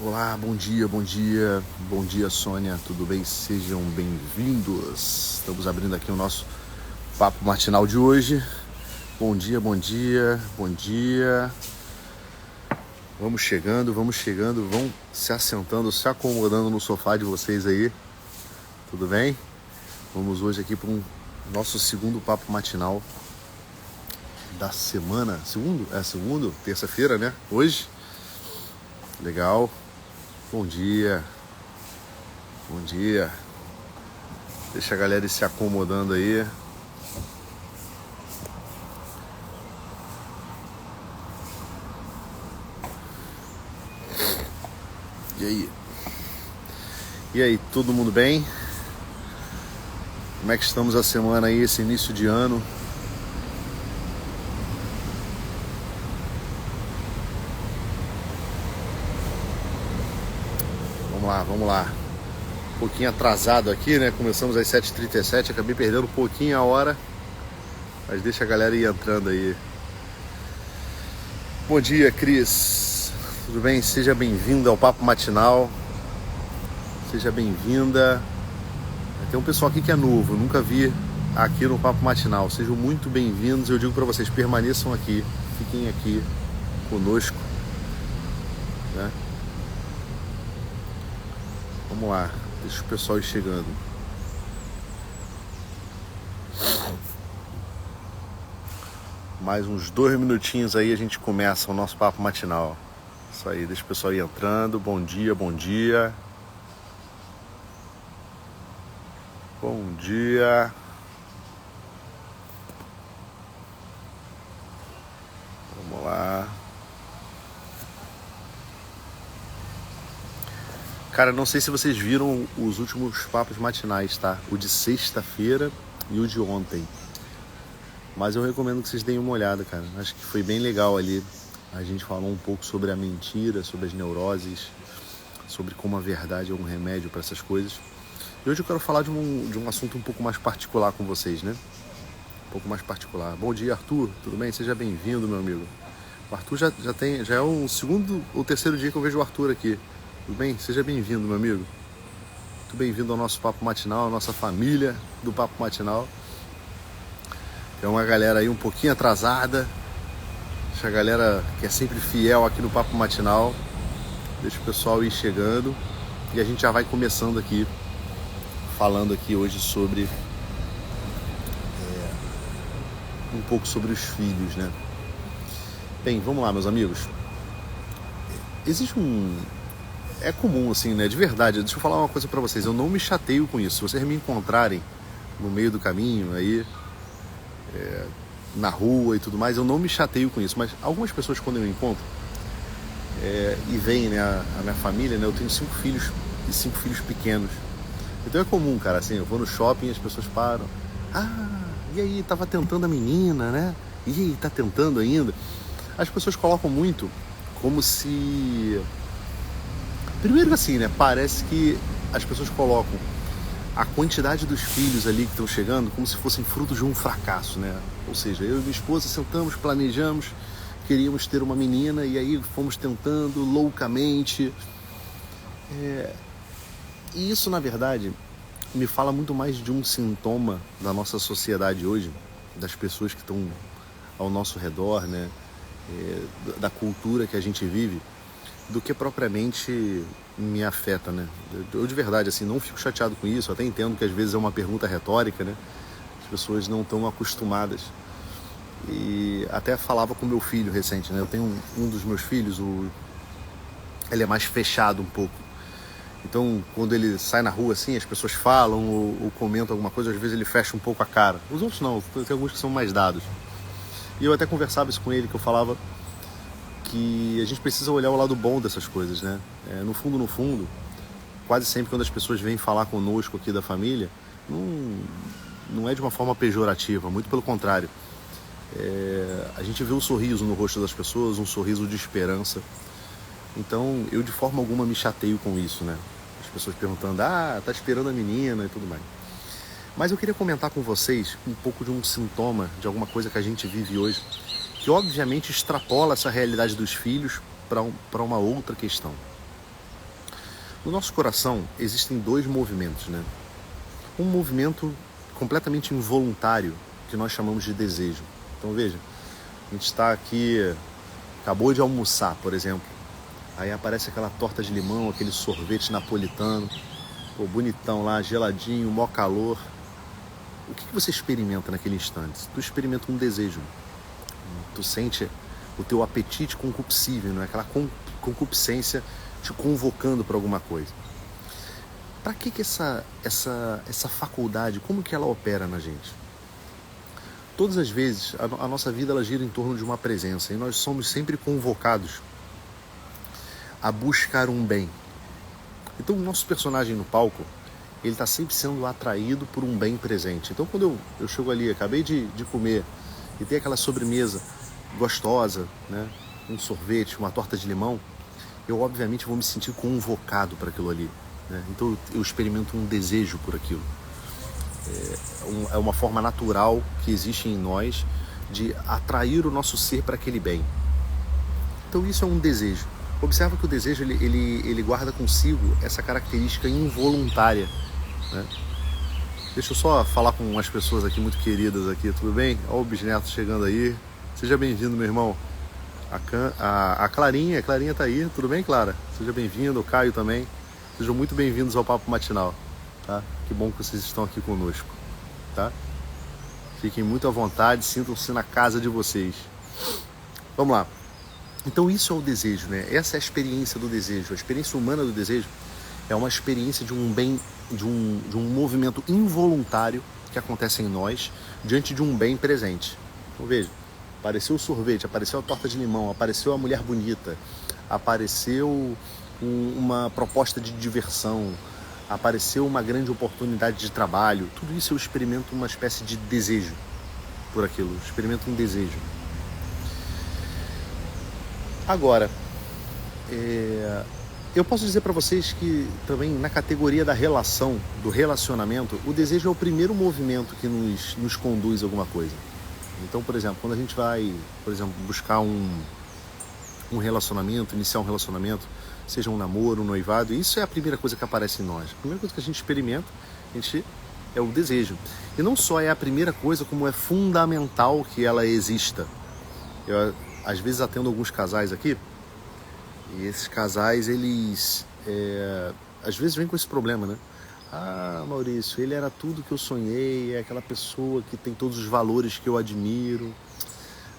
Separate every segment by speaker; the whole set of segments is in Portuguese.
Speaker 1: Olá, bom dia, bom dia, bom dia Sônia, tudo bem? Sejam bem-vindos. Estamos abrindo aqui o nosso papo matinal de hoje. Bom dia, bom dia, bom dia. Vamos chegando, vão se assentando, se acomodando no sofá de vocês aí. Tudo bem? Vamos hoje aqui para nosso segundo papo matinal da semana. Segundo? Terça-feira, né? Hoje. Legal. Bom dia. Bom dia. Deixa a galera ir se acomodando aí. E aí? E aí, todo mundo bem? Como é que estamos a semana aí, esse início de ano? Vamos lá. Um pouquinho atrasado aqui, né? Começamos às 7h37, acabei perdendo um pouquinho a hora. Mas deixa a galera ir entrando aí. Bom dia, Cris. Tudo bem? Seja bem-vinda ao Papo Matinal. Seja bem-vinda. Tem um pessoal aqui que é novo, eu nunca vi aqui no Papo Matinal. Sejam muito bem-vindos. Eu digo para vocês, permaneçam aqui. Fiquem aqui conosco, né? Vamos lá, deixa o pessoal ir chegando. Mais uns 2 minutinhos aí a gente começa o nosso papo matinal. Isso aí, deixa o pessoal ir entrando. Bom dia, bom dia. Bom dia. Vamos lá. Cara, não sei se vocês viram os últimos papos matinais, tá? O de sexta-feira e o de ontem. Mas eu recomendo que vocês deem uma olhada, cara. Acho que foi bem legal ali. A gente falou um pouco sobre a mentira, sobre as neuroses, sobre como a verdade é um remédio para essas coisas. E hoje eu quero falar de um assunto um pouco mais particular com vocês, né? Um pouco mais particular. Bom dia, Arthur. Tudo bem? Seja bem-vindo, meu amigo. O Arthur já é o segundo ou terceiro dia que eu vejo o Arthur aqui. Tudo bem? Seja bem-vindo, meu amigo. Muito bem-vindo ao nosso Papo Matinal, à nossa família do Papo Matinal. Tem uma galera aí um pouquinho atrasada. Deixa a galera que é sempre fiel aqui no Papo Matinal. Deixa o pessoal ir chegando. E a gente já vai começando aqui, falando aqui hoje sobre um pouco sobre os filhos, né? Bem, vamos lá, meus amigos. Existe É comum, assim, né? De verdade, deixa eu falar uma coisa pra vocês. Eu não me chateio com isso. Se vocês me encontrarem no meio do caminho, aí, na rua e tudo mais, eu não me chateio com isso. Mas algumas pessoas, quando eu encontro, e vem, né, a minha família, né? Eu tenho 5 filhos e 5 filhos pequenos. Então é comum, cara, assim, eu vou no shopping e as pessoas param. Ah, e aí, tava tentando a menina, né? E aí, tá tentando ainda? As pessoas colocam muito como se... Primeiro assim, né? Parece que as pessoas colocam a quantidade dos filhos ali que estão chegando como se fossem frutos de um fracasso, né? Ou seja, eu e minha esposa sentamos, planejamos, queríamos ter uma menina e aí fomos tentando loucamente. E isso, na verdade, me fala muito mais de um sintoma da nossa sociedade hoje, das pessoas que estão ao nosso redor, né? Da cultura que a gente vive, do que propriamente me afeta, né? Eu de verdade, assim, não fico chateado com isso. Eu até entendo que às vezes é uma pergunta retórica, né? As pessoas não estão acostumadas. E até falava com meu filho recente, né? Eu tenho um dos meus filhos, ele é mais fechado um pouco. Então, quando ele sai na rua, assim, as pessoas falam ou comentam alguma coisa, às vezes ele fecha um pouco a cara. Os outros não, tem alguns que são mais dados. E eu até conversava isso com ele, que eu falava que a gente precisa olhar o lado bom dessas coisas, né? No fundo, quase sempre quando as pessoas vêm falar conosco aqui da família, não é de uma forma pejorativa, muito pelo contrário. A gente vê um sorriso no rosto das pessoas, um sorriso de esperança. Então, eu de forma alguma me chateio com isso, né? As pessoas perguntando, tá esperando a menina e tudo mais. Mas eu queria comentar com vocês um pouco de um sintoma, de alguma coisa que a gente vive hoje, que obviamente extrapola essa realidade dos filhos para uma outra questão. No nosso coração existem dois movimentos, né? Um movimento completamente involuntário, que nós chamamos de desejo. Então veja, a gente está aqui, acabou de almoçar, por exemplo. Aí aparece aquela torta de limão, aquele sorvete napolitano, pô, bonitão lá, geladinho, mó calor. O que você experimenta naquele instante? Tu experimenta um desejo. Tu sente o teu apetite concupiscível, não é? Aquela concupiscência te convocando para alguma coisa. Para que essa faculdade, como que ela opera na gente? Todas as vezes, a nossa vida ela gira em torno de uma presença e nós somos sempre convocados a buscar um bem. Então o nosso personagem no palco, ele está sempre sendo atraído por um bem presente. Então quando eu chego ali, acabei de comer e tem aquela sobremesa gostosa, né? Um sorvete, uma torta de limão, eu obviamente vou me sentir convocado para aquilo ali, né? Então eu experimento um desejo por aquilo. É uma forma natural que existe em nós de atrair o nosso ser para aquele bem. Então isso é um desejo. Observa que o desejo ele guarda consigo essa característica involuntária, né? Deixa eu só falar com as pessoas aqui muito queridas aqui, tudo bem? Olha o bisneto chegando aí. Seja bem-vindo, meu irmão. A Clarinha tá aí, tudo bem, Clara? Seja bem-vindo, o Caio também. Sejam muito bem-vindos ao Papo Matinal, tá? Que bom que vocês estão aqui conosco, tá? Fiquem muito à vontade, sintam-se na casa de vocês. Vamos lá. Então isso é o desejo, né? Essa é a experiência do desejo. A experiência humana do desejo é uma experiência de um bem, de um movimento involuntário que acontece em nós diante de um bem presente. Então veja, apareceu o sorvete, apareceu a torta de limão, apareceu a mulher bonita, apareceu uma proposta de diversão, apareceu uma grande oportunidade de trabalho. Tudo isso eu experimento uma espécie de desejo por aquilo, eu experimento um desejo. Agora, eu posso dizer para vocês que também na categoria da relação, do relacionamento, o desejo é o primeiro movimento que nos conduz a alguma coisa. Então, por exemplo, quando a gente vai, por exemplo, buscar um relacionamento, iniciar um relacionamento, seja um namoro, um noivado, isso é a primeira coisa que aparece em nós. A primeira coisa que a gente experimenta, é o desejo. E não só é a primeira coisa, como é fundamental que ela exista. Eu, às vezes, atendo alguns casais aqui, e esses casais, eles, às vezes, vêm com esse problema, né? Ah, Maurício, ele era tudo que eu sonhei, é aquela pessoa que tem todos os valores que eu admiro,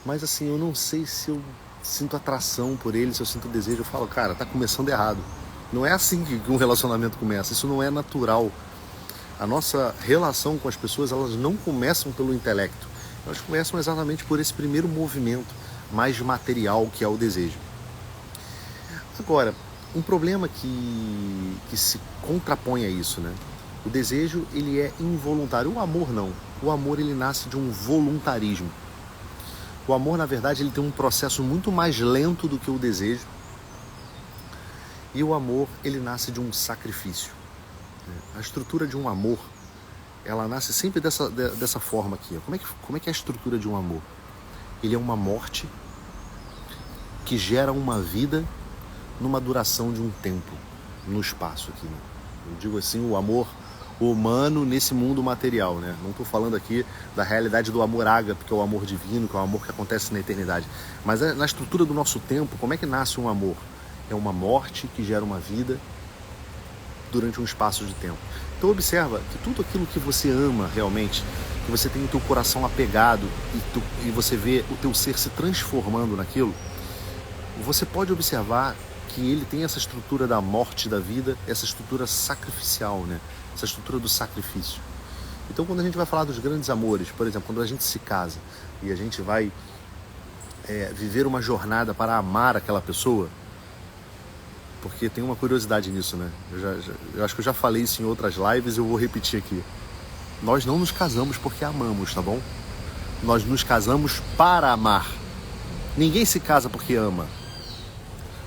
Speaker 1: mas assim, eu não sei se eu sinto atração por ele, se eu sinto desejo. Eu falo, cara, tá começando errado. Não é assim que um relacionamento começa, isso não é natural. A nossa relação com as pessoas, elas não começam pelo intelecto, elas começam exatamente por esse primeiro movimento mais material que é o desejo. Agora, um problema que se contrapõe a isso, né? O desejo, ele é involuntário. O amor não. O amor, ele nasce de um voluntarismo. O amor, na verdade, ele tem um processo muito mais lento do que o desejo. E o amor, ele nasce de um sacrifício. A estrutura de um amor, ela nasce sempre dessa forma aqui. Como é que é a estrutura de um amor? Ele é uma morte que gera uma vida numa duração de um tempo, no espaço aqui, né? Eu digo assim, o amor humano nesse mundo material, né? Não estou falando aqui da realidade do amor ágape, que é o amor divino, que é o amor que acontece na eternidade. Mas na estrutura do nosso tempo, como é que nasce um amor? É uma morte que gera uma vida durante um espaço de tempo. Então observa que tudo aquilo que você ama realmente, que você tem o teu coração apegado e você vê o teu ser se transformando naquilo, você pode observar que ele tem essa estrutura da morte da vida, essa estrutura sacrificial, né? Essa estrutura do sacrifício. Então quando a gente vai falar dos grandes amores, por exemplo, quando a gente se casa e a gente vai viver uma jornada para amar aquela pessoa, porque tem uma curiosidade nisso, né? Eu acho que eu já falei isso em outras lives e eu vou repetir aqui. Nós não nos casamos porque amamos, tá bom? Nós nos casamos para amar. Ninguém se casa porque ama.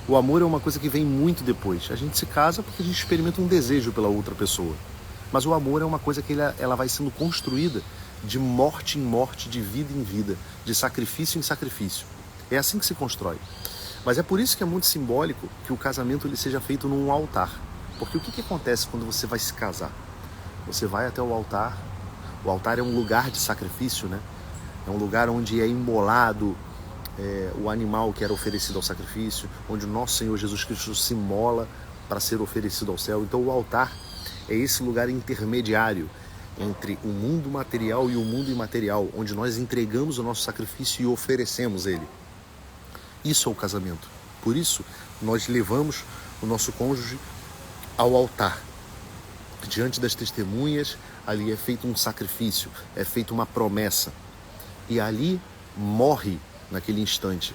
Speaker 1: O amor é uma coisa que vem muito depois. A gente se casa porque a gente experimenta um desejo pela outra pessoa. Mas o amor é uma coisa que ela vai sendo construída de morte em morte, de vida em vida, de sacrifício em sacrifício. É assim que se constrói. Mas é por isso que é muito simbólico que o casamento ele seja feito num altar. Porque o que acontece quando você vai se casar? Você vai até o altar é um lugar de sacrifício, né? É um lugar onde é imolado o animal que era oferecido ao sacrifício, onde o nosso Senhor Jesus Cristo se imola para ser oferecido ao céu. Então o altar é esse lugar intermediário entre o mundo material e o mundo imaterial, onde nós entregamos o nosso sacrifício e oferecemos ele. Isso é o casamento. Por isso, nós levamos o nosso cônjuge ao altar. Diante das testemunhas, ali é feito um sacrifício, é feita uma promessa. E ali morre, naquele instante,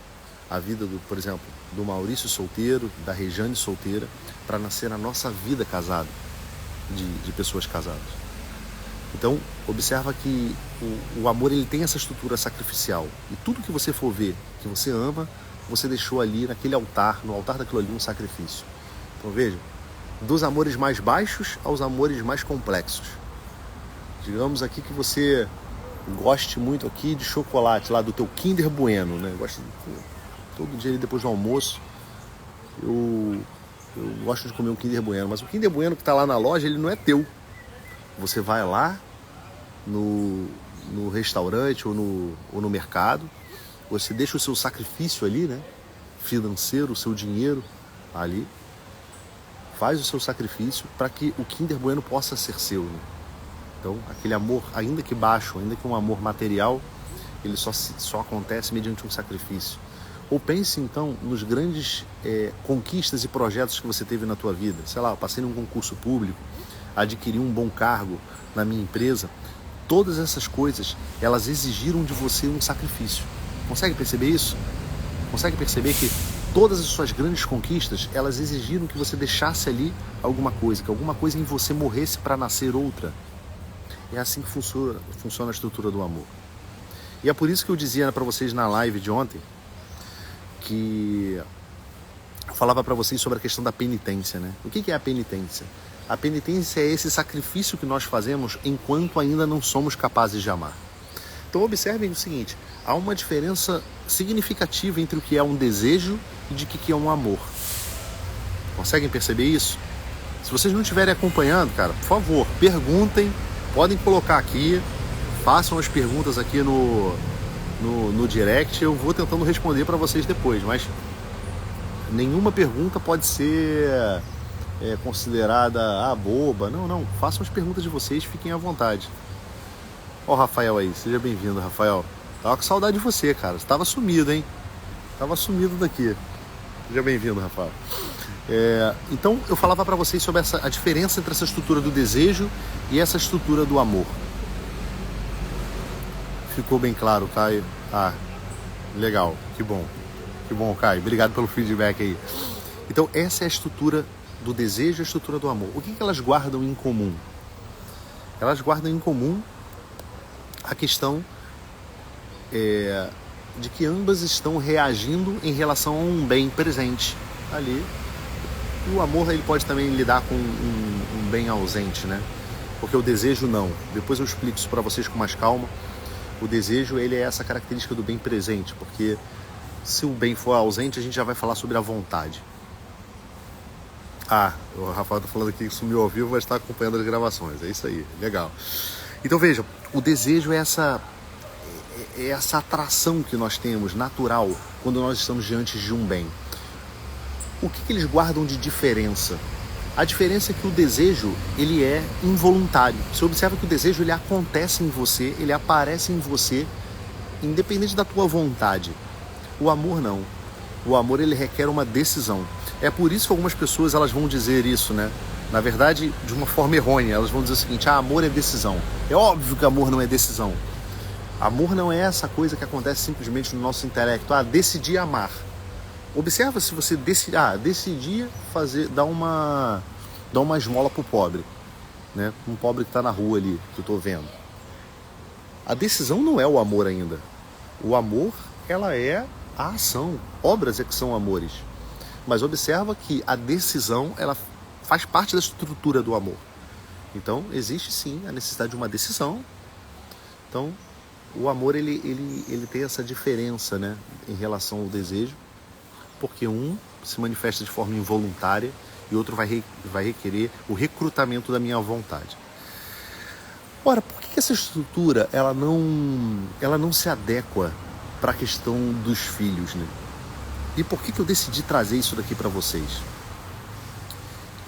Speaker 1: a vida, por exemplo, do Maurício solteiro, da Rejane solteira, para nascer a nossa vida casada, de pessoas casadas. Então, observa que o amor ele tem essa estrutura sacrificial. E tudo que você for ver, que você ama, você deixou ali naquele altar, no altar daquilo ali, um sacrifício. Então veja, dos amores mais baixos aos amores mais complexos. Digamos aqui que você goste muito aqui de chocolate, lá do teu Kinder Bueno, né? Todo dia depois do almoço, eu gosto de comer um Kinder Bueno, mas o Kinder Bueno que está lá na loja, ele não é teu. Você vai lá no restaurante ou no mercado, você deixa o seu sacrifício ali, né? Financeiro, o seu dinheiro ali, faz o seu sacrifício para que o Kinder Bueno possa ser seu, né? Então, aquele amor, ainda que baixo, ainda que um amor material, ele só acontece mediante um sacrifício. Ou pense, então, nos grandes conquistas e projetos que você teve na tua vida. Sei lá, eu passei num concurso público, adquiri um bom cargo na minha empresa. Todas essas coisas, elas exigiram de você um sacrifício. Consegue perceber isso? Consegue perceber que todas as suas grandes conquistas, elas exigiram que você deixasse ali alguma coisa, que alguma coisa em você morresse para nascer outra? É assim que funciona a estrutura do amor. E é por isso que eu dizia para vocês na live de ontem, que eu falava para vocês sobre a questão da penitência, né? O que é a penitência? A penitência é esse sacrifício que nós fazemos enquanto ainda não somos capazes de amar. Então observem o seguinte, há uma diferença significativa entre o que é um desejo e de que é um amor. Conseguem perceber isso? Se vocês não estiverem acompanhando, cara, por favor, perguntem, podem colocar aqui, façam as perguntas aqui no direct, eu vou tentando responder para vocês depois, mas nenhuma pergunta pode ser considerada boba. Não, façam as perguntas de vocês, fiquem à vontade. Ó o Rafael aí, seja bem-vindo, Rafael. Tava com saudade de você, cara, você tava sumido, hein? Tava sumido daqui. Seja bem-vindo, Rafael. Então, eu falava para vocês sobre a diferença entre essa estrutura do desejo e essa estrutura do amor. Ficou bem claro, Caio? Legal, que bom. Que bom, Caio. Obrigado pelo feedback aí. Então, essa é a estrutura do desejo e a estrutura do amor. O que elas guardam em comum? Elas guardam em comum a questão de que ambas estão reagindo em relação a um bem presente ali. E o amor ele pode também lidar com um bem ausente, né? Porque o desejo não. Depois eu explico isso para vocês com mais calma. O desejo ele é essa característica do bem presente, porque se o bem for ausente, a gente já vai falar sobre a vontade. O Rafael está falando aqui que sumiu ao vivo, mas está acompanhando as gravações. É isso aí, legal. Então veja, o desejo é essa atração que nós temos, natural, quando nós estamos diante de um bem. O que eles guardam de diferença? A diferença é que o desejo, ele é involuntário. Você observa que o desejo, ele acontece em você, ele aparece em você, independente da tua vontade. O amor não. O amor, ele requer uma decisão. É por isso que algumas pessoas, elas vão dizer isso, né? Na verdade, de uma forma errônea. Elas vão dizer o seguinte, amor é decisão. É óbvio que amor não é decisão. Amor não é essa coisa que acontece simplesmente no nosso intelecto. Decidi amar. Observa se você decidir dar uma esmola pro pobre, né? Um pobre que está na rua ali, que eu estou vendo. A decisão não é o amor ainda. O amor, ela é a ação. Obras é que são amores. Mas observa que a decisão, ela faz parte da estrutura do amor. Então, existe sim a necessidade de uma decisão. Então, o amor, ele tem essa diferença, né, em relação ao desejo. Porque um se manifesta de forma involuntária e outro vai requerer o recrutamento da minha vontade. Ora, por que essa estrutura ela não se adequa para a questão dos filhos, né? E por que eu decidi trazer isso daqui para vocês?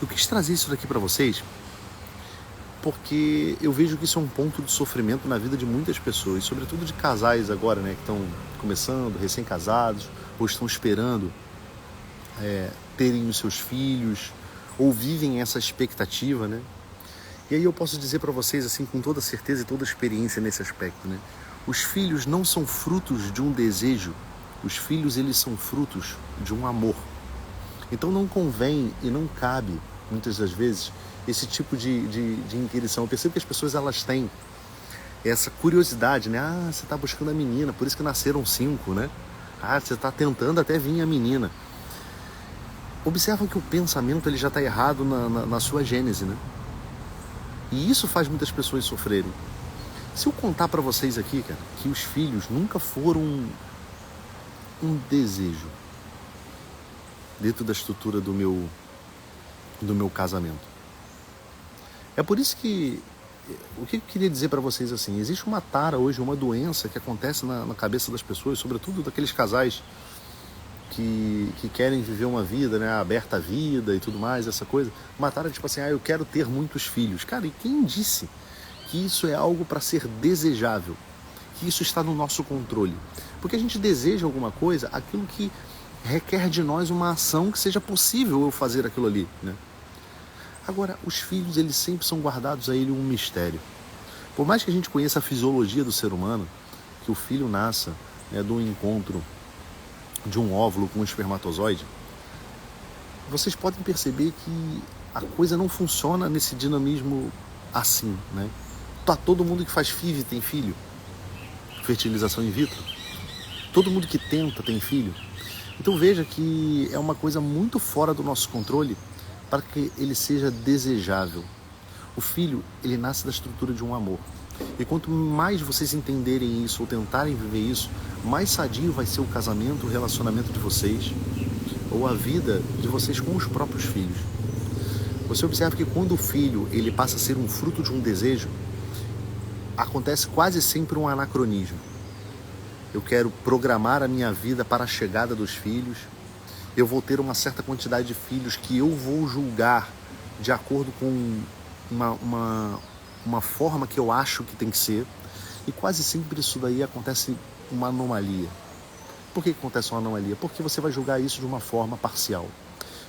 Speaker 1: Eu quis trazer isso daqui para vocês porque eu vejo que isso é um ponto de sofrimento na vida de muitas pessoas, sobretudo de casais agora, né, que estão começando, recém-casados, ou estão esperando terem os seus filhos, ou vivem essa expectativa, né? E aí eu posso dizer para vocês, assim, com toda certeza e toda experiência nesse aspecto, né? Os filhos não são frutos de um desejo, os filhos, eles são frutos de um amor. Então não convém e não cabe, muitas das vezes, esse tipo de inquirição. Eu percebo que as pessoas, elas têm essa curiosidade, né? Ah, você está buscando a menina, por isso que nasceram 5, né? Ah, você está tentando até vir a menina. Observam que o pensamento ele já está errado na sua gênese, né? E isso faz muitas pessoas sofrerem. Se eu contar para vocês aqui, cara, que os filhos nunca foram um desejo dentro da estrutura do meu casamento. É por isso que o que eu queria dizer para vocês assim, existe uma tara hoje, uma doença que acontece na cabeça das pessoas, sobretudo daqueles casais que querem viver uma vida, né, aberta à vida e tudo mais, essa coisa. Uma tara tipo assim, eu quero ter muitos filhos. Cara, e quem disse que isso é algo para ser desejável? Que isso está no nosso controle? Porque a gente deseja alguma coisa, aquilo que requer de nós uma ação que seja possível eu fazer aquilo ali, né? Agora, os filhos, eles sempre são guardados a ele um mistério. Por mais que a gente conheça a fisiologia do ser humano, que o filho nasça, né, do encontro de um óvulo com um espermatozoide, vocês podem perceber que a coisa não funciona nesse dinamismo assim, né? Todo mundo que faz FIV tem filho, fertilização in vitro. Todo mundo que tenta tem filho. Então veja que é uma coisa muito fora do nosso controle para que ele seja desejável. O filho, ele nasce da estrutura de um amor. E quanto mais vocês entenderem isso ou tentarem viver isso, mais sadio vai ser o casamento, o relacionamento de vocês, ou a vida de vocês com os próprios filhos. Você observa que quando o filho ele passa a ser um fruto de um desejo, acontece quase sempre um anacronismo. Eu quero programar a minha vida para a chegada dos filhos. Eu vou ter uma certa quantidade de filhos que eu vou julgar de acordo com uma forma que eu acho que tem que ser. E quase sempre isso daí acontece uma anomalia. Por que acontece uma anomalia? Porque você vai julgar isso de uma forma parcial.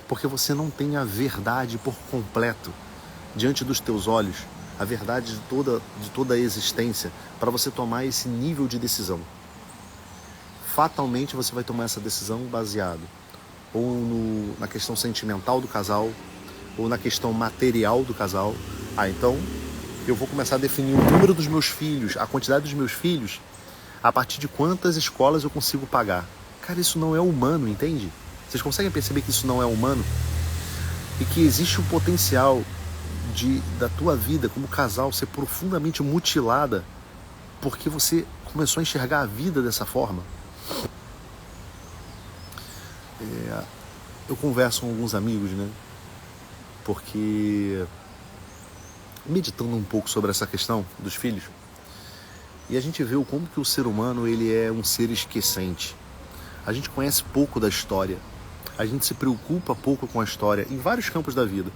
Speaker 1: Porque você não tem a verdade por completo diante dos teus olhos, a verdade de toda a existência, para você tomar esse nível de decisão. Fatalmente você vai tomar essa decisão baseado ou na questão sentimental do casal, ou na questão material do casal. Então eu vou começar a definir o número dos meus filhos, a quantidade dos meus filhos, a partir de quantas escolas eu consigo pagar. Cara, isso não é humano, entende? Vocês conseguem perceber que isso não é humano? E que existe o potencial da tua vida como casal ser profundamente mutilada porque você começou a enxergar a vida dessa forma. Eu converso com alguns amigos, né? Porque meditando um pouco sobre essa questão dos filhos, e a gente vê como que o ser humano ele é um ser esquecente. A gente conhece pouco da história, a gente se preocupa pouco com a história em vários campos da vida.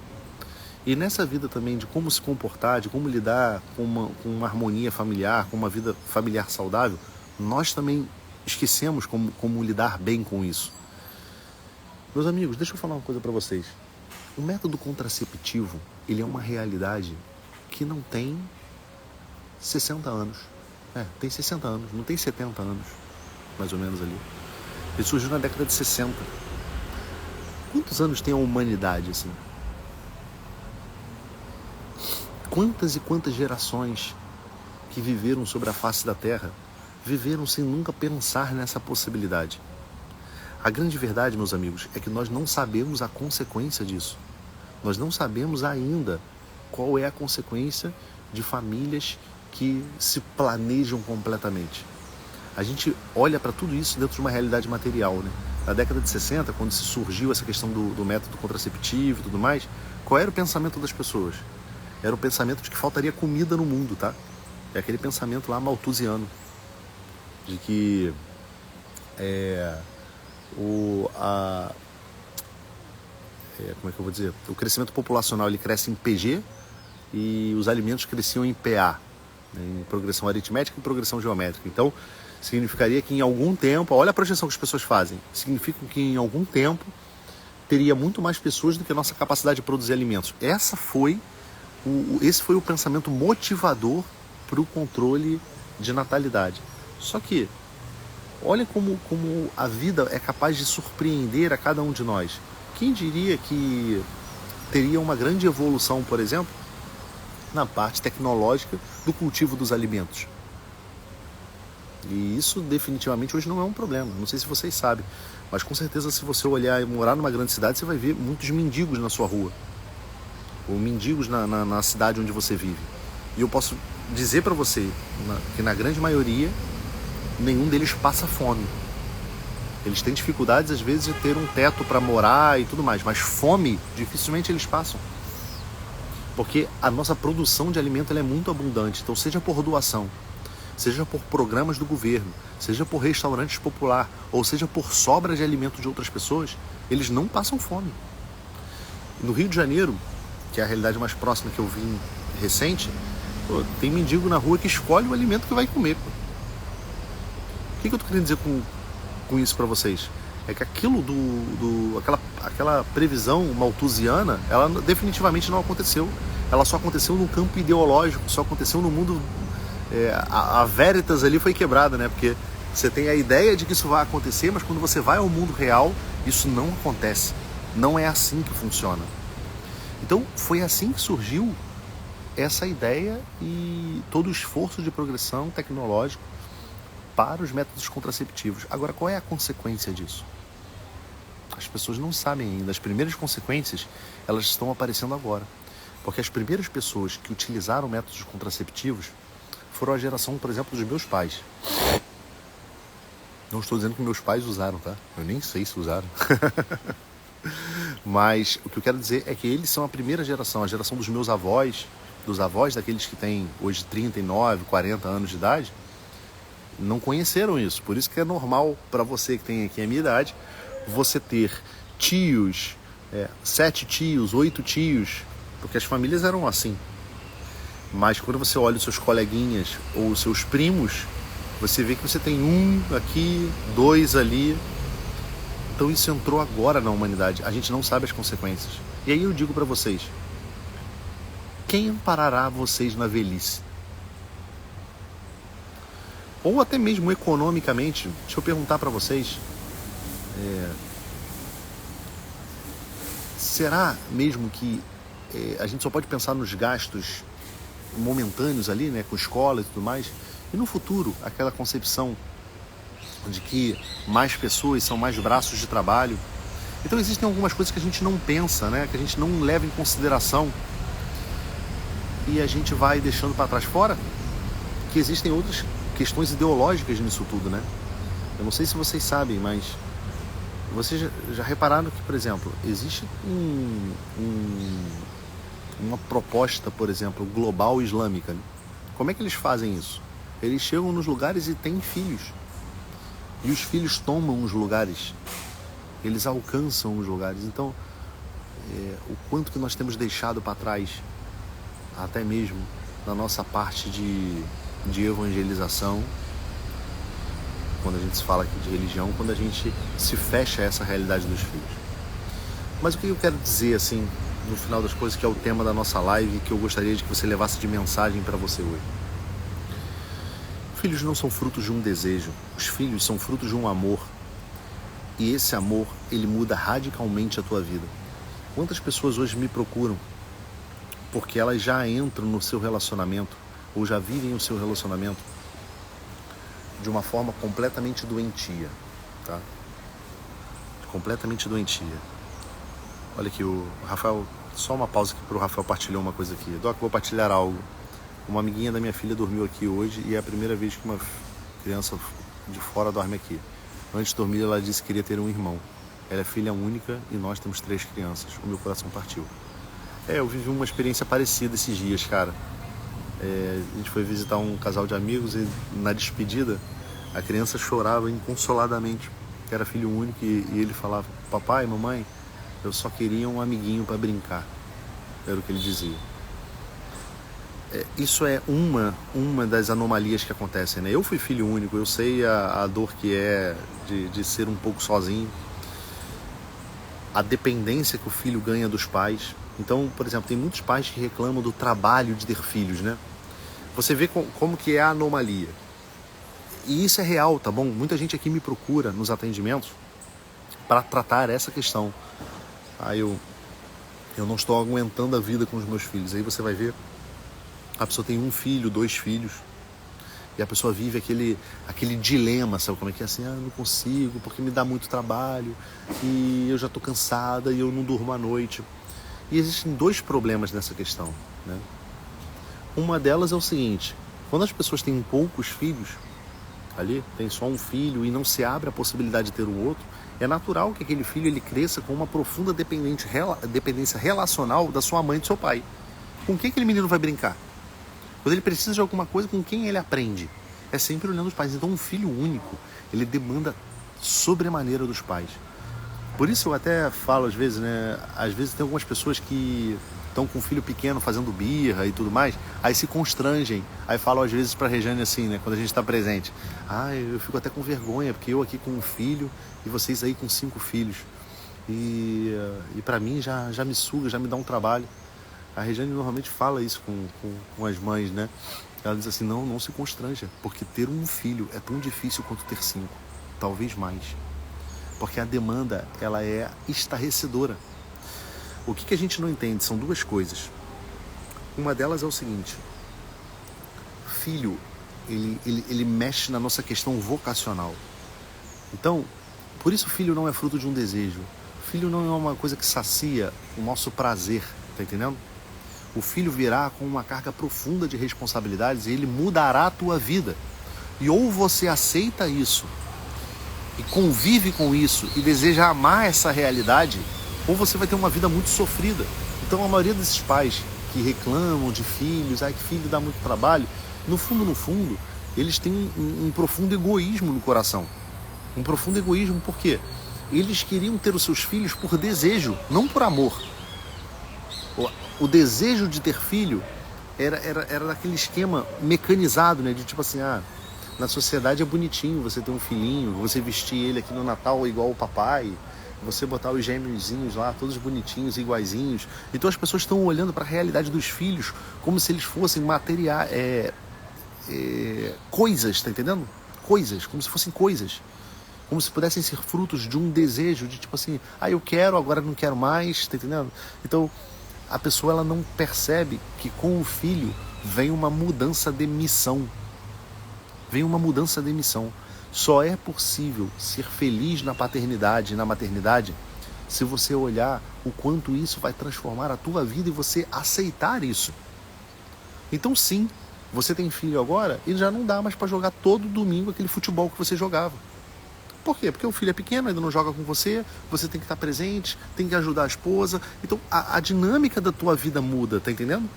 Speaker 1: E nessa vida também de como se comportar, de como lidar com uma harmonia familiar, com uma vida familiar saudável, nós também esquecemos como lidar bem com isso. Meus amigos, deixa eu falar uma coisa para vocês. O método contraceptivo, ele é uma realidade que não tem 60 anos. Tem 60 anos, não tem 70 anos, mais ou menos ali. Ele surgiu na década de 60. Quantos anos tem a humanidade, assim? Quantas e quantas gerações que viveram sobre a face da Terra viveram sem nunca pensar nessa possibilidade? A grande verdade, meus amigos, é que nós não sabemos a consequência disso. Nós não sabemos ainda qual é a consequência de famílias que se planejam completamente. A gente olha para tudo isso dentro de uma realidade material, né? na década de 60, quando se surgiu essa questão do método contraceptivo e tudo mais, qual era o pensamento das pessoas? Era o pensamento de que faltaria comida no mundo, tá? É aquele pensamento lá malthusiano, de que como é que eu vou dizer? O crescimento populacional ele cresce em PG e os alimentos cresciam em PA, né? Em progressão aritmética e progressão geométrica. Então, significaria que em algum tempo, olha a projeção que as pessoas fazem, significa que em algum tempo teria muito mais pessoas do que a nossa capacidade de produzir alimentos. Esse foi o pensamento motivador para o controle de natalidade. Só que, olha como a vida é capaz de surpreender a cada um de nós. Quem diria que teria uma grande evolução, por exemplo, na parte tecnológica do cultivo dos alimentos? E isso definitivamente hoje não é um problema. Não sei se vocês sabem, mas com certeza se você olhar e morar numa grande cidade, você vai ver muitos mendigos na sua rua. Ou mendigos na cidade onde você vive. E eu posso dizer para você que na grande maioria, nenhum deles passa fome. Eles têm dificuldades às vezes de ter um teto para morar e tudo mais, mas fome dificilmente eles passam. Porque a nossa produção de alimento ela é muito abundante. Então seja por doação, seja por programas do governo, seja por restaurantes popular, ou seja por sobra de alimento de outras pessoas, eles não passam fome. No Rio de Janeiro, que é a realidade mais próxima que eu vi recente, tem mendigo na rua que escolhe o alimento que vai comer. O que eu tô querendo dizer com isso para vocês? É que aquilo aquela previsão malthusiana, ela definitivamente não aconteceu. Ela só aconteceu no campo ideológico, só aconteceu no mundo... a veritas ali foi quebrada, né? Porque você tem a ideia de que isso vai acontecer, mas quando você vai ao mundo real, isso não acontece. Não é assim que funciona. Então, foi assim que surgiu essa ideia e todo o esforço de progressão tecnológico para os métodos contraceptivos. Agora, qual é a consequência disso? As pessoas não sabem ainda. As primeiras consequências, elas estão aparecendo agora. Porque as primeiras pessoas que utilizaram métodos contraceptivos foram a geração, por exemplo, dos meus pais. Não estou dizendo que meus pais usaram, tá? Eu nem sei se usaram. Mas o que eu quero dizer é que eles são a primeira geração, a geração dos meus avós, dos avós daqueles que têm hoje 39, 40 anos de idade, não conheceram isso. Por isso que é normal para você que tem aqui a minha idade, você ter tios, 7 tios, 8 tios, porque as famílias eram assim. Mas quando você olha os seus coleguinhas ou os seus primos, você vê que você tem um aqui, 2 ali. Então isso entrou agora na humanidade. A gente não sabe as consequências. E aí eu digo para vocês, quem amparará vocês na velhice? Ou até mesmo economicamente, deixa eu perguntar para vocês, será mesmo que a gente só pode pensar nos gastos momentâneos ali, né, com escola e tudo mais, e no futuro, aquela concepção de que mais pessoas são mais braços de trabalho. Então existem algumas coisas que a gente não pensa, né, que a gente não leva em consideração e a gente vai deixando para trás, fora que existem outras questões ideológicas nisso tudo, né? Eu não sei se vocês sabem, mas vocês já repararam que, por exemplo, existe uma proposta, por exemplo, global islâmica, né? Como é que eles fazem isso? Eles chegam nos lugares e têm filhos. E os filhos tomam os lugares. Eles alcançam os lugares. Então, o quanto que nós temos deixado para trás, até mesmo na nossa parte de evangelização, quando a gente se fala aqui de religião, quando a gente se fecha a essa realidade dos filhos. Mas o que eu quero dizer, assim, no final das coisas, que é o tema da nossa live, que eu gostaria de que você levasse de mensagem para você hoje. Filhos não são frutos de um desejo, os filhos são frutos de um amor. E esse amor, ele muda radicalmente a tua vida. Quantas pessoas hoje me procuram porque elas já entram no seu relacionamento, ou já vivem o seu relacionamento de uma forma completamente doentia, tá? Completamente doentia. Olha aqui, o Rafael, só uma pausa aqui para o Rafael partilhar uma coisa aqui. Doc, vou partilhar algo. Uma amiguinha da minha filha dormiu aqui hoje e é a primeira vez que uma criança de fora dorme aqui. Antes de dormir, ela disse que queria ter um irmão. Ela é filha única e nós temos 3 crianças. O meu coração partiu. Eu vivi uma experiência parecida esses dias, cara. A gente foi visitar um casal de amigos e na despedida a criança chorava inconsoladamente, que era filho único, e ele falava: papai, mamãe, eu só queria um amiguinho para brincar. Era o que ele dizia. Isso é uma das anomalias que acontecem, né? Eu fui filho único, eu sei a dor que é de ser um pouco sozinho, a dependência que o filho ganha dos pais. Então, por exemplo, tem muitos pais que reclamam do trabalho de ter filhos, né? Você vê como que é a anomalia. E isso é real, tá bom? Muita gente aqui me procura nos atendimentos para tratar essa questão. Eu não estou aguentando a vida com os meus filhos. Aí você vai ver, a pessoa tem 1 filho, 2 filhos, e a pessoa vive aquele dilema, sabe como é que é? Assim, não consigo, porque me dá muito trabalho, e eu já estou cansada, e eu não durmo à noite. E existem 2 problemas nessa questão, né? Uma delas é o seguinte: quando as pessoas têm poucos filhos, ali tem só 1 filho e não se abre a possibilidade de ter um outro, é natural que aquele filho ele cresça com uma profunda dependência relacional da sua mãe e do seu pai. Com quem aquele menino vai brincar? Quando ele precisa de alguma coisa, com quem ele aprende? É sempre olhando os pais. Então um filho único, ele demanda sobremaneira dos pais. Por isso eu até falo às vezes, né? Às vezes tem algumas pessoas que estão com um filho pequeno fazendo birra e tudo mais, aí se constrangem, aí falam às vezes pra Rejane assim, né, quando a gente está presente: eu fico até com vergonha, porque eu aqui com 1 filho e vocês aí com 5 filhos, e pra mim já me suga, já me dá um trabalho. A Rejane normalmente fala isso com as mães, né? Ela diz assim: não se constranja, porque ter 1 filho é tão difícil quanto ter 5, talvez mais, porque a demanda ela é estarrecedora. O que a gente não entende são 2 coisas. Uma delas é o seguinte: filho, ele mexe na nossa questão vocacional. Então, por isso filho não é fruto de um desejo. Filho não é uma coisa que sacia o nosso prazer, tá entendendo? O filho virá com uma carga profunda de responsabilidades e ele mudará a tua vida. E ou você aceita isso e convive com isso e deseja amar essa realidade, ou você vai ter uma vida muito sofrida. Então a maioria desses pais que reclamam de filhos, que filho dá muito trabalho, no fundo, eles têm um profundo egoísmo no coração. Um profundo egoísmo, por quê? Eles queriam ter os seus filhos por desejo, não por amor. O desejo de ter filho era daquele esquema mecanizado, né? De tipo assim, na sociedade é bonitinho você ter um filhinho, você vestir ele aqui no Natal igual o papai, você botar os gêmeozinhos lá, todos bonitinhos, iguaizinhos. Então as pessoas estão olhando para a realidade dos filhos como se eles fossem coisas, tá entendendo? Coisas, como se fossem coisas. Como se pudessem ser frutos de um desejo, de tipo assim, eu quero, agora não quero mais, tá entendendo? Então a pessoa ela não percebe que com o filho vem uma mudança de missão. Só é possível ser feliz na paternidade e na maternidade se você olhar o quanto isso vai transformar a tua vida e você aceitar isso. Então sim, você tem filho agora e já não dá mais para jogar todo domingo aquele futebol que você jogava. Por quê? Porque o filho é pequeno, ainda não joga com você, você tem que estar presente, tem que ajudar a esposa. Então a dinâmica da tua vida muda, tá entendendo?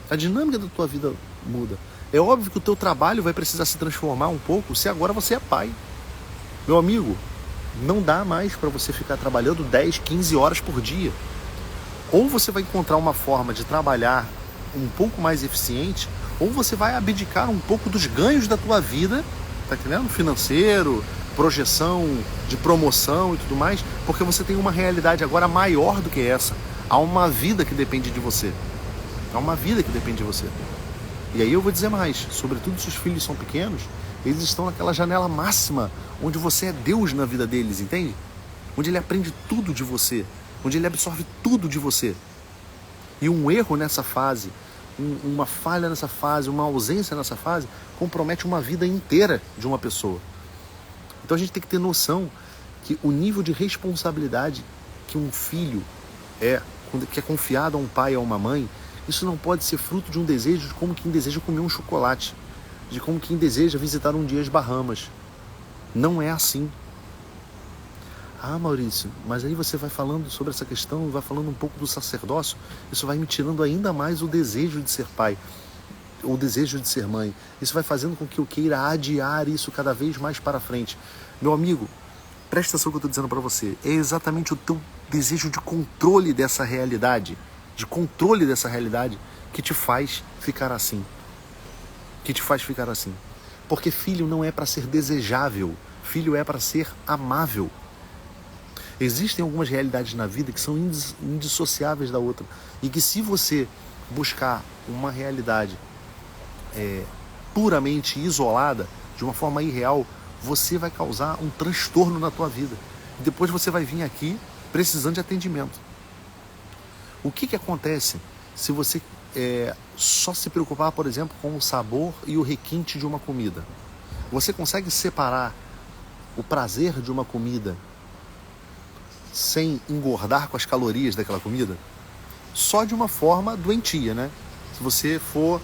Speaker 1: A dinâmica da tua vida muda. É óbvio que o teu trabalho vai precisar se transformar um pouco se agora você é pai. Meu amigo, não dá mais para você ficar trabalhando 10, 15 horas por dia. Ou você vai encontrar uma forma de trabalhar um pouco mais eficiente, ou você vai abdicar um pouco dos ganhos da tua vida, tá entendendo? Financeiro, projeção de promoção e tudo mais, porque você tem uma realidade agora maior do que essa. Há uma vida que depende de você. E aí eu vou dizer mais, sobretudo se os filhos são pequenos, eles estão naquela janela máxima onde você é Deus na vida deles, entende? Onde ele aprende tudo de você, onde ele absorve tudo de você. E um erro nessa fase, uma falha nessa fase, uma ausência nessa fase, compromete uma vida inteira de uma pessoa. Então a gente tem que ter noção que o nível de responsabilidade que um filho que é confiado a um pai ou a uma mãe, isso não pode ser fruto de um desejo de como quem deseja comer um chocolate, de como quem deseja visitar um dia as Bahamas. Não é assim. Ah, Maurício, mas aí você vai falando sobre essa questão, vai falando um pouco do sacerdócio, isso vai me tirando ainda mais o desejo de ser pai, o desejo de ser mãe. Isso vai fazendo com que eu queira adiar isso cada vez mais para frente. Meu amigo, presta atenção no que eu estou dizendo para você. É exatamente o teu desejo de controle dessa realidade, que te faz ficar assim. Porque filho não é para ser desejável, filho é para ser amável. Existem algumas realidades na vida que são indissociáveis da outra. E que se você buscar uma realidade puramente isolada, de uma forma irreal, você vai causar um transtorno na tua vida. E depois você vai vir aqui precisando de atendimento. O que acontece se você só se preocupar, por exemplo, com o sabor e o requinte de uma comida? Você consegue separar o prazer de uma comida sem engordar com as calorias daquela comida? Só de uma forma doentia, né? Se você for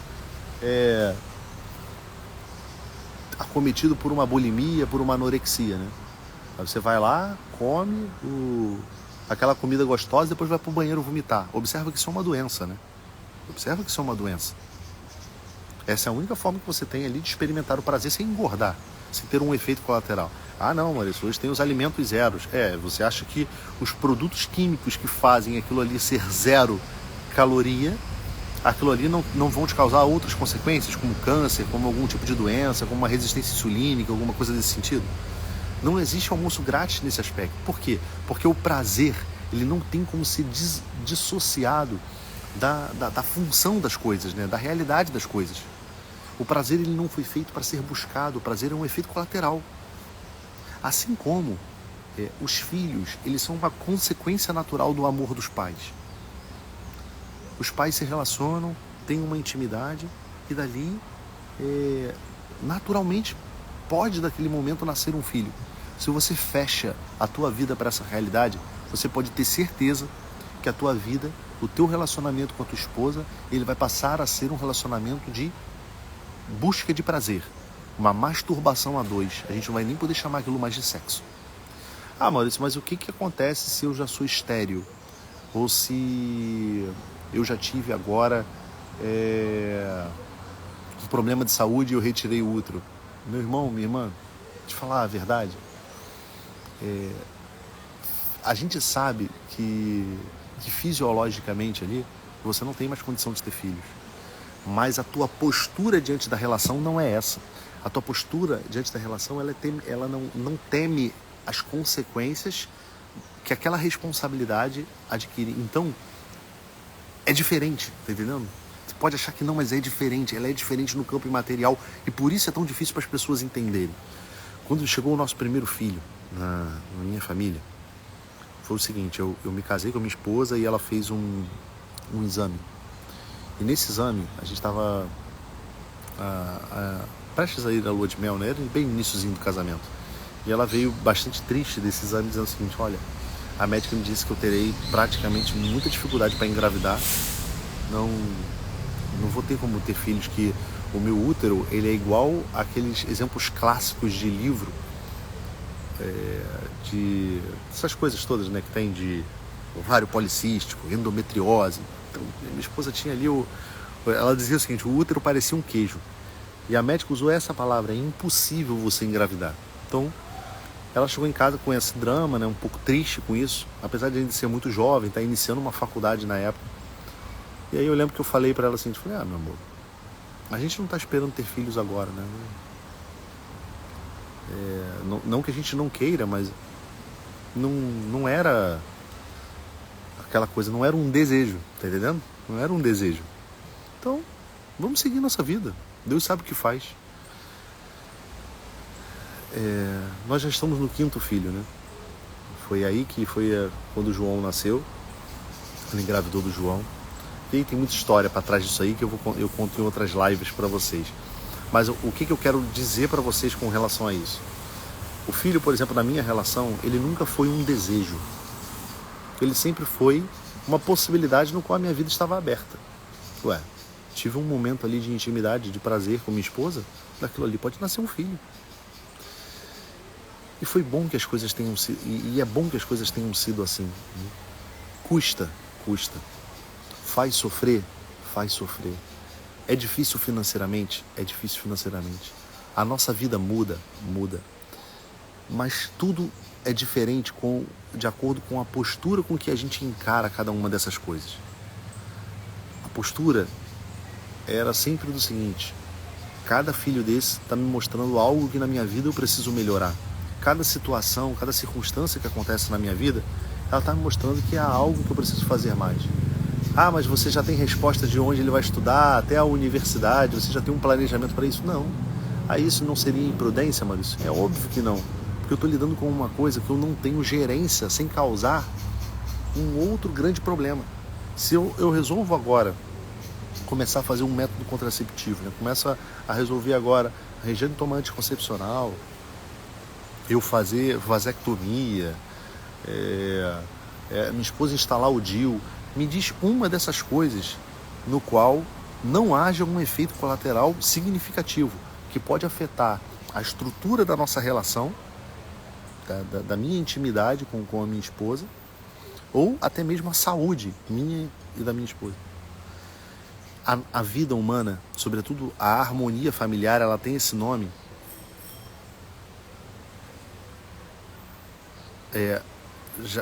Speaker 1: acometido por uma bulimia, por uma anorexia, né? Aí você vai lá, come aquela comida gostosa e depois vai pro banheiro vomitar. Observa que isso é uma doença, né? Essa é a única forma que você tem ali de experimentar o prazer sem engordar, sem ter um efeito colateral. Ah, não, Maurício, hoje tem os alimentos zeros. Você acha que os produtos químicos que fazem aquilo ali ser zero caloria, aquilo ali não vão te causar outras consequências, como câncer, como algum tipo de doença, como uma resistência insulínica, alguma coisa desse sentido? Não existe almoço grátis nesse aspecto. Por quê? Porque o prazer, ele não tem como ser dissociado da função das coisas, né? Da realidade das coisas. O prazer, ele não foi feito para ser buscado, o prazer é um efeito colateral. Assim como os filhos, eles são uma consequência natural do amor dos pais. Os pais se relacionam, têm uma intimidade e dali, naturalmente, pode daquele momento nascer um filho. Se você fecha a tua vida para essa realidade, você pode ter certeza que a tua vida, o teu relacionamento com a tua esposa, ele vai passar a ser um relacionamento de busca de prazer. Uma masturbação a dois. A gente não vai nem poder chamar aquilo mais de sexo. Ah, Maurício, mas o que acontece se eu já sou estéril? Ou se eu já tive agora um problema de saúde e eu retirei o útero? Meu irmão, minha irmã, te falar a verdade, a gente sabe que fisiologicamente ali você não tem mais condição de ter filhos. Mas a tua postura diante da relação não é essa. A tua postura diante da relação, ela não teme as consequências que aquela responsabilidade adquire. Então, é diferente, tá entendendo? Você pode achar que não, mas é diferente. Ela é diferente no campo imaterial e por isso é tão difícil para as pessoas entenderem. Quando chegou o nosso primeiro filho na minha família, foi o seguinte, eu me casei com a minha esposa e ela fez um exame. E nesse exame, a gente estava prestes a ir à lua de mel, né? Era bem no iniciozinho do casamento. E ela veio bastante triste desse exame, dizendo o seguinte, olha, a médica me disse que eu terei praticamente muita dificuldade para engravidar. Não vou ter como ter filhos, que o meu útero, ele é igual àqueles exemplos clássicos de livro, de essas coisas todas, né, que tem de ovário policístico, endometriose. Então, minha esposa tinha ali ela dizia o seguinte, o útero parecia um queijo. E a médica usou essa palavra, é impossível você engravidar. Então, ela chegou em casa com esse drama, né, um pouco triste com isso, apesar de ainda ser muito jovem, tá iniciando uma faculdade na época. E aí eu lembro que eu falei para ela assim, meu amor, a gente não tá esperando ter filhos agora, né? Não que a gente não queira, mas não era aquela coisa, não era um desejo, tá entendendo? Não era um desejo. Então, vamos seguir nossa vida. Deus sabe o que faz. Nós já estamos no 5º filho, né? Foi aí que foi quando o João nasceu. Ela engravidou do João. E aí tem muita história para trás disso aí que eu conto em outras lives para vocês. Mas o que eu quero dizer para vocês com relação a isso? O filho, por exemplo, na minha relação, ele nunca foi um desejo. Ele sempre foi uma possibilidade no qual a minha vida estava aberta. Tive um momento ali de intimidade, de prazer com minha esposa, daquilo ali pode nascer um filho. E foi bom que as coisas tenham sido, e é bom que as coisas tenham sido assim. Né? Custa. Faz sofrer. É difícil financeiramente. A nossa vida muda. Mas tudo é diferente de acordo com a postura com que a gente encara cada uma dessas coisas. A postura era sempre do seguinte: cada filho desse está me mostrando algo que na minha vida eu preciso melhorar. Cada situação, cada circunstância que acontece na minha vida, ela está me mostrando que há algo que eu preciso fazer mais. Ah, mas você já tem resposta de onde ele vai estudar, até a universidade, você já tem um planejamento para isso? Não. Aí isso não seria imprudência, Maurício? É óbvio que não. Porque eu estou lidando com uma coisa que eu não tenho gerência sem causar um outro grande problema. Se eu resolvo agora começar a fazer um método contraceptivo, né? Começo a resolver agora a regime de tomar anticoncepcional, eu fazer vasectomia, minha esposa instalar o DIU, me diz uma dessas coisas no qual não haja um efeito colateral significativo, que pode afetar a estrutura da nossa relação, da minha intimidade com a minha esposa, ou até mesmo a saúde minha e da minha esposa. A vida humana, sobretudo a harmonia familiar, ela tem esse nome.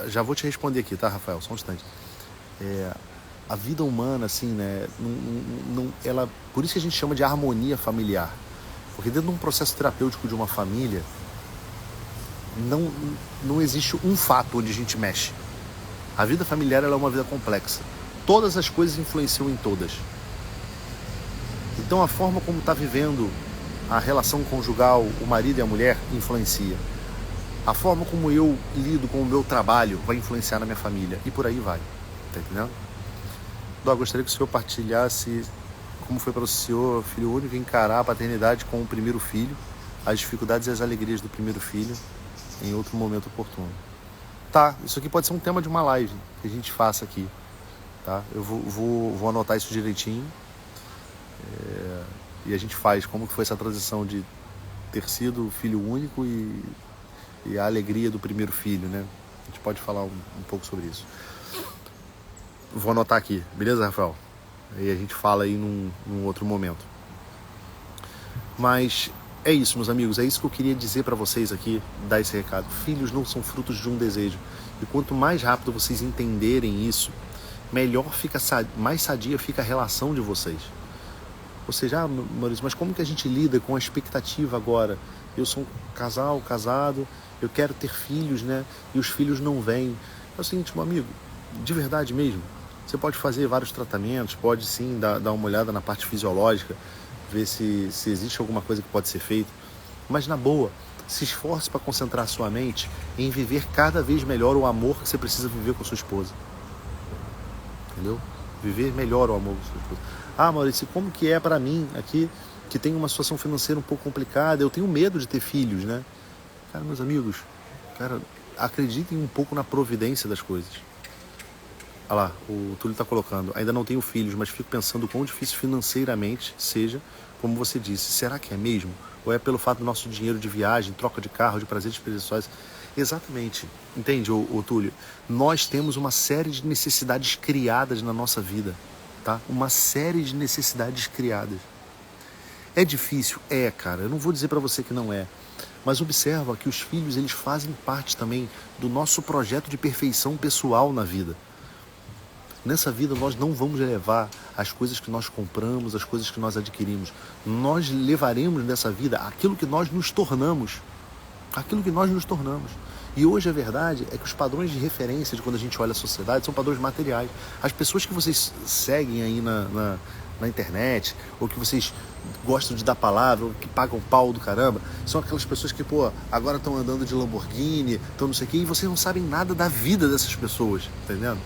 Speaker 1: Já vou te responder aqui, tá, Rafael? Só um instante. A vida humana, assim, né? Por isso que a gente chama de harmonia familiar. Porque dentro de um processo terapêutico de uma família, não existe um fato onde a gente mexe. A vida familiar ela é uma vida complexa. Todas as coisas influenciam em todas. Então a forma como está vivendo a relação conjugal, o marido e a mulher, influencia. A forma como eu lido com o meu trabalho vai influenciar na minha família. E por aí vai. Tá entendendo? Eu gostaria que o senhor partilhasse como foi para o senhor, filho único, encarar a paternidade com o primeiro filho, as dificuldades e as alegrias do primeiro filho em outro momento oportuno. Tá, isso aqui pode ser um tema de uma live que a gente faça aqui. Tá? Eu vou anotar isso direitinho. E a gente faz como que foi essa transição de ter sido filho único e a alegria do primeiro filho, né? A gente pode falar um pouco sobre isso. Vou anotar aqui, beleza, Rafael? Aí a gente fala aí num outro momento. Mas é isso, meus amigos, é isso que eu queria dizer para vocês aqui, dar esse recado. Filhos não são frutos de um desejo. E quanto mais rápido vocês entenderem isso, melhor fica, mais sadia fica a relação de vocês. Ou seja, Maurício, mas como que a gente lida com a expectativa agora? Eu sou um casado, eu quero ter filhos, né? E os filhos não vêm. É o seguinte, meu amigo, de verdade mesmo, você pode fazer vários tratamentos, pode sim dar uma olhada na parte fisiológica, ver se existe alguma coisa que pode ser feita. Mas na boa, se esforce para concentrar sua mente em viver cada vez melhor o amor que você precisa viver com sua esposa. Entendeu? Viver melhor o amor com sua esposa. Ah, Maurício, como que é para mim aqui, que tem uma situação financeira um pouco complicada, eu tenho medo de ter filhos, né? Cara, meus amigos, acreditem um pouco na providência das coisas. Olha lá, o Túlio está colocando, ainda não tenho filhos, mas fico pensando quão difícil financeiramente seja, como você disse. Será que é mesmo? Ou é pelo fato do nosso dinheiro de viagem, troca de carro, de prazeres pessoais? Exatamente. Entende, ô Túlio? Nós temos uma série de necessidades criadas na nossa vida, tá? Uma série de necessidades criadas. É difícil? É, cara. Eu não vou dizer para você que não é. Mas observa que os filhos, eles fazem parte também do nosso projeto de perfeição pessoal na vida. Nessa vida nós não vamos levar as coisas que nós compramos, as coisas que nós adquirimos. Nós levaremos nessa vida aquilo que nós nos tornamos. Aquilo que nós nos tornamos. E hoje a verdade é que os padrões de referência de quando a gente olha a sociedade são padrões materiais. As pessoas que vocês seguem aí na internet, ou que vocês gostam de dar palavra, ou que pagam pau do caramba, são aquelas pessoas que, agora estão andando de Lamborghini, estão não sei o quê, e vocês não sabem nada da vida dessas pessoas, entendendo?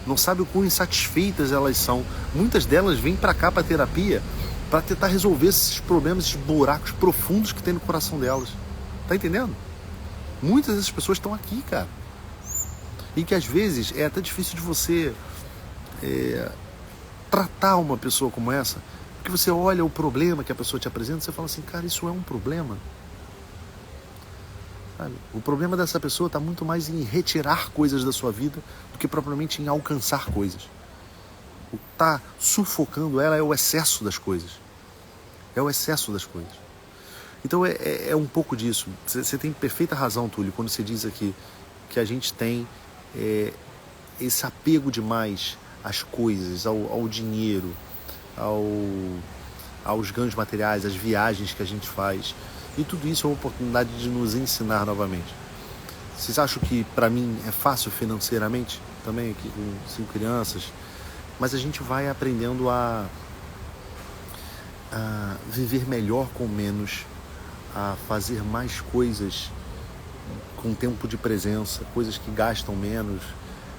Speaker 1: Não sabem o quão insatisfeitas elas são. Muitas delas vêm para cá, para terapia, para tentar resolver esses problemas, esses buracos profundos que tem no coração delas. Tá entendendo? Muitas dessas pessoas estão aqui, cara. E que às vezes é até difícil de você tratar uma pessoa como essa, porque você olha o problema que a pessoa te apresenta e você fala assim, cara, isso é um problema? sabe? O problema dessa pessoa está muito mais em retirar coisas da sua vida do que propriamente em alcançar coisas. O que está sufocando ela é o excesso das coisas. É o excesso das coisas. Então é um pouco disso. Você tem perfeita razão, Túlio, quando você diz aqui que a gente tem esse apego demais às coisas, ao dinheiro, aos ganhos materiais, às viagens que a gente faz. E tudo isso é uma oportunidade de nos ensinar novamente. Vocês acham que para mim é fácil financeiramente? Também aqui com 5 crianças. Mas a gente vai aprendendo a viver melhor com menos, a fazer mais coisas com tempo de presença, coisas que gastam menos.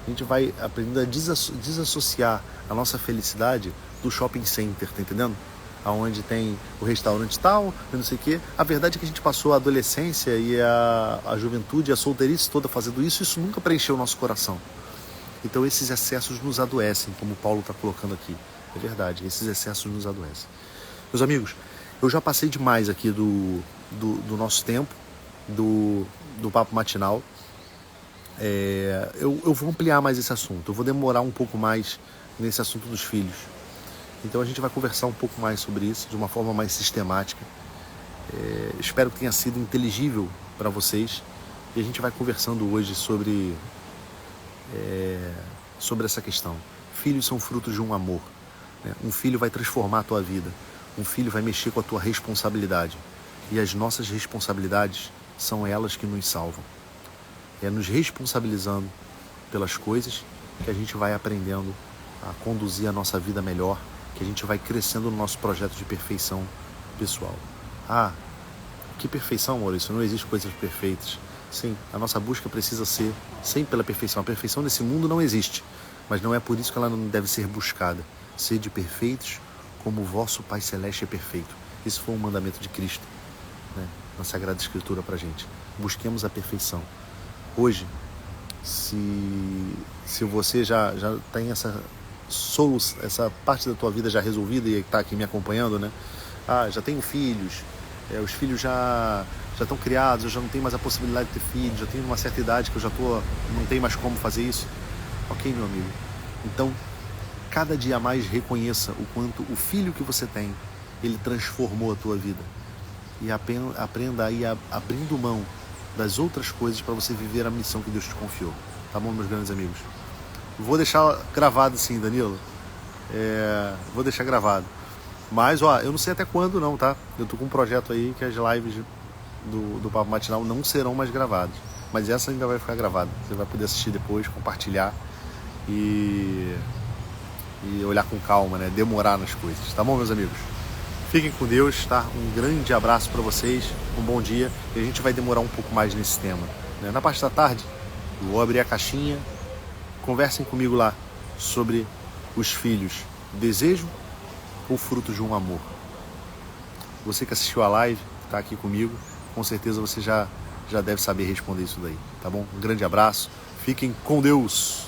Speaker 1: A gente vai aprendendo a desassociar a nossa felicidade do shopping center, tá entendendo? Onde tem o restaurante tal, não sei o quê. A verdade é que a gente passou a adolescência e a juventude, a solteirice toda fazendo isso, isso nunca preencheu o nosso coração. Então esses excessos nos adoecem, como o Paulo está colocando aqui. É verdade, esses excessos nos adoecem. Meus amigos, eu já passei demais aqui do nosso tempo, do papo matinal. Eu vou ampliar mais esse assunto, eu vou demorar um pouco mais nesse assunto dos filhos. Então a gente vai conversar um pouco mais sobre isso, de uma forma mais sistemática. Espero que tenha sido inteligível para vocês. E a gente vai conversando hoje sobre essa questão. Filhos são frutos de um amor, né? Um filho vai transformar a tua vida. Um filho vai mexer com a tua responsabilidade. E as nossas responsabilidades são elas que nos salvam. É nos responsabilizando pelas coisas que a gente vai aprendendo a conduzir a nossa vida melhor, que a gente vai crescendo no nosso projeto de perfeição pessoal. Que perfeição, Maurício? Não existe coisas perfeitas. Sim, a nossa busca precisa ser sempre pela perfeição. A perfeição nesse mundo não existe, mas não é por isso que ela não deve ser buscada. Sede perfeitos como o vosso Pai Celeste é perfeito. Esse foi um mandamento de Cristo, né, na Sagrada Escritura pra gente. Busquemos a perfeição. Hoje, se você já tem essa parte da tua vida já resolvida e está aqui me acompanhando, né? Já tenho filhos, os filhos já estão criados, eu já não tenho mais a possibilidade de ter filhos, já tenho uma certa idade que eu não tenho mais como fazer isso. Ok, meu amigo? Então, cada dia mais reconheça o quanto o filho que você tem, ele transformou a tua vida. E aprenda aí abrindo mão das outras coisas para você viver a missão que Deus te confiou. Tá bom, meus grandes amigos? Vou deixar gravado sim, Danilo. Vou deixar gravado. Mas, eu não sei até quando não, tá? Eu tô com um projeto aí que as lives do Papo Matinal não serão mais gravadas. Mas essa ainda vai ficar gravada. Você vai poder assistir depois, compartilhar e olhar com calma, né? Demorar nas coisas. Tá bom, meus amigos? Fiquem com Deus, tá? Um grande abraço para vocês, um bom dia. E a gente vai demorar um pouco mais nesse tema, né? Na parte da tarde, eu vou abrir a caixinha. Conversem comigo lá sobre os filhos. Desejo ou fruto de um amor? Você que assistiu a live, que está aqui comigo, com certeza você já deve saber responder isso daí, tá bom? Um grande abraço, fiquem com Deus!